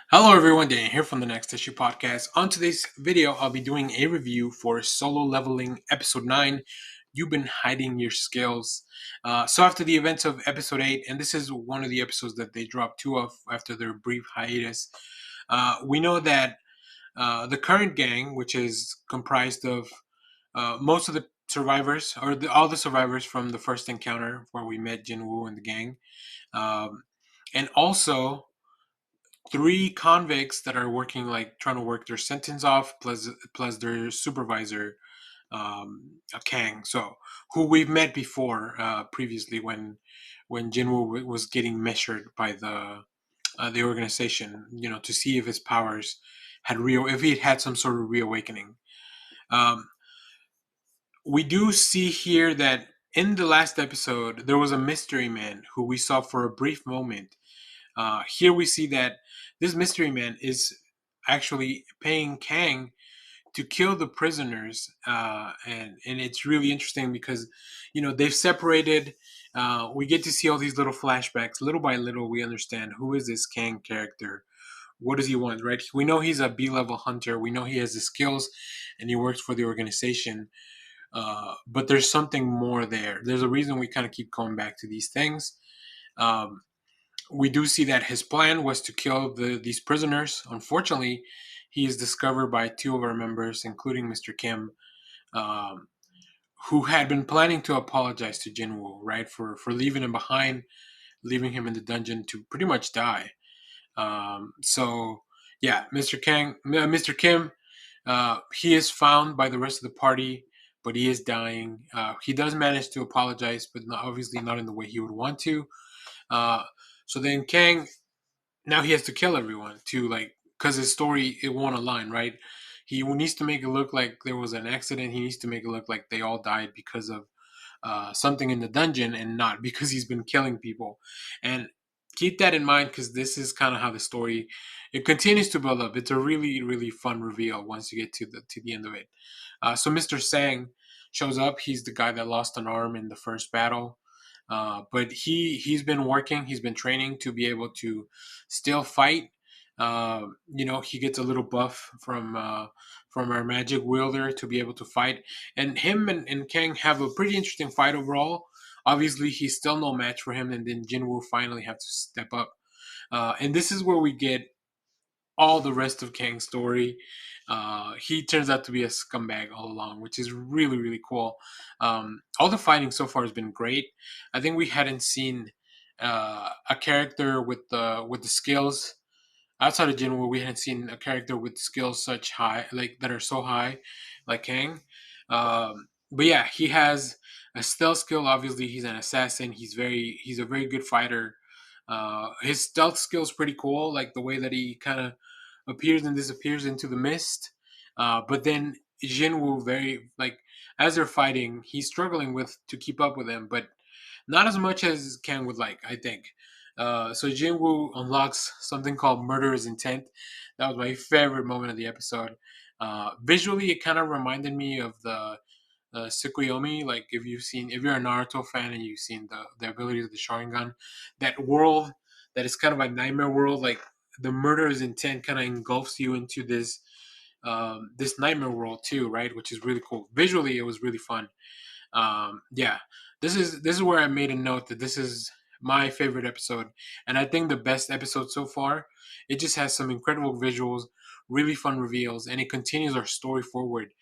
Hello everyone, Dan here from the Next Issue Podcast. On today's video, I'll be doing a review for Solo Leveling Episode 9, You've Been Hiding Your Skills. So after the events of Episode 8, and this is one of the episodes that they dropped two of after their brief hiatus, we know that the current gang, which is comprised of most of the survivors, or all the survivors from the first encounter where we met Jinwoo and the gang, um, and also three convicts that are working, like trying to work their sentence off, plus their supervisor, Kang. So who we've met before, previously when Jinwoo was getting measured by the organization, to see if his powers if he had some sort of reawakening. Um, we do see here that in the last episode there was a mystery man who we saw for a brief moment. Here we see that this mystery man is actually paying Kang to kill the prisoners, and it's really interesting because they've separated. We get to see all these little flashbacks. Little by little, we understand who is this Kang character. What does he want, right? We know he's a B-level hunter. We know he has the skills, and he works for the organization. But there's something more there. There's a reason we kind of keep coming back to these things. Um, we do see that his plan was to kill these prisoners. Unfortunately, he is discovered by two of our members, including Mr. Kim, um, who had been planning to apologize to Jinwoo, right, for leaving him behind, leaving him in the dungeon to pretty much die. So yeah, Mr. Kim, he is found by the rest of the party, but he is dying. He does manage to apologize, but obviously not in the way he would want to. Uh, so then Kang, now he has to kill everyone to, like, because his story, it won't align, right? He needs to make it look like there was an accident. He needs to make it look like they all died because of something in the dungeon, and not because he's been killing people. And keep that in mind, because this is kind of how the story, it continues to build up. It's a really really fun reveal once you get to the end of it. So Mr. Sang shows up. He's the guy that lost an arm in the first battle. But he's been working, he's been training to be able to still fight. He gets a little buff from our magic wielder to be able to fight. And him and Kang have a pretty interesting fight overall. Obviously, he's still no match for him, and then Jinwoo finally have to step up. And this is where we get all the rest of Kang's story. He turns out to be a scumbag all along, which is really really cool. All the fighting so far has been great. I think we hadn't seen a character with the skills outside of Jinwoo. We hadn't seen a character with skills such high, like that are so high, like Kang. But yeah, he has a stealth skill. Obviously, he's an assassin. He's a very good fighter. His stealth skill is pretty cool, like the way that he kind of appears and disappears into the mist. But then Jinwoo, very, like, as they're fighting, he's struggling with to keep up with him, but not as much as Ken would like, I think. So Jinwoo unlocks something called Murderer's Intent. That was my favorite moment of the episode. Visually, it kind of reminded me of the Tsukuyomi. Like, if you're a Naruto fan and you've seen the abilities of the Sharingan, that world that is kind of a nightmare world. Like, the Murderer's Intent kind of engulfs you into this nightmare world too, right? Which is really cool. Visually, it was really fun. Yeah, this is where I made a note that this is my favorite episode, and I think the best episode so far. It just has some incredible visuals, really fun reveals, and it continues our story forward.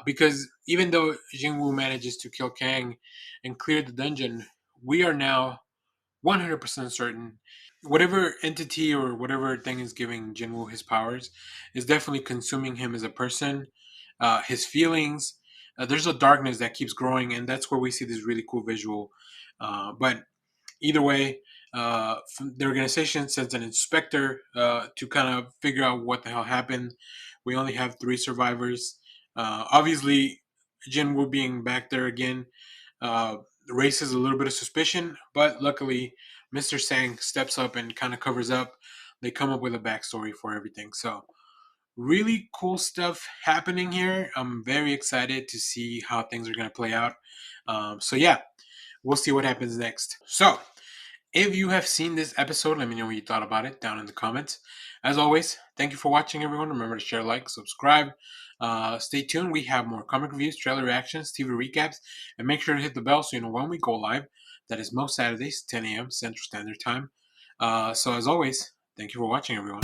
Because even though Jingwoo manages to kill Kang and clear the dungeon, we are now 100% certain whatever entity or whatever thing is giving Jinwoo his powers is definitely consuming him as a person, his feelings. There's a darkness that keeps growing, and that's where we see this really cool visual. But either way, the organization sends an inspector to kind of figure out what the hell happened. We only have three survivors. Obviously, Jinwoo being back there again uh, raises a little bit of suspicion, but luckily, Mr. Sang steps up and kind of covers up. They come up with a backstory for everything. So, really cool stuff happening here. I'm very excited to see how things are going to play out. So, yeah, we'll see what happens next. So, If you have seen this episode, let me know what you thought about it down in the comments. As always, thank you for watching, everyone. Remember to share, like, subscribe. Stay tuned. We have more comic reviews, trailer reactions, TV recaps, and make sure to hit the bell so you know when we go live. That is most Saturdays, 10 a.m. Central Standard Time. So as always, thank you for watching, everyone.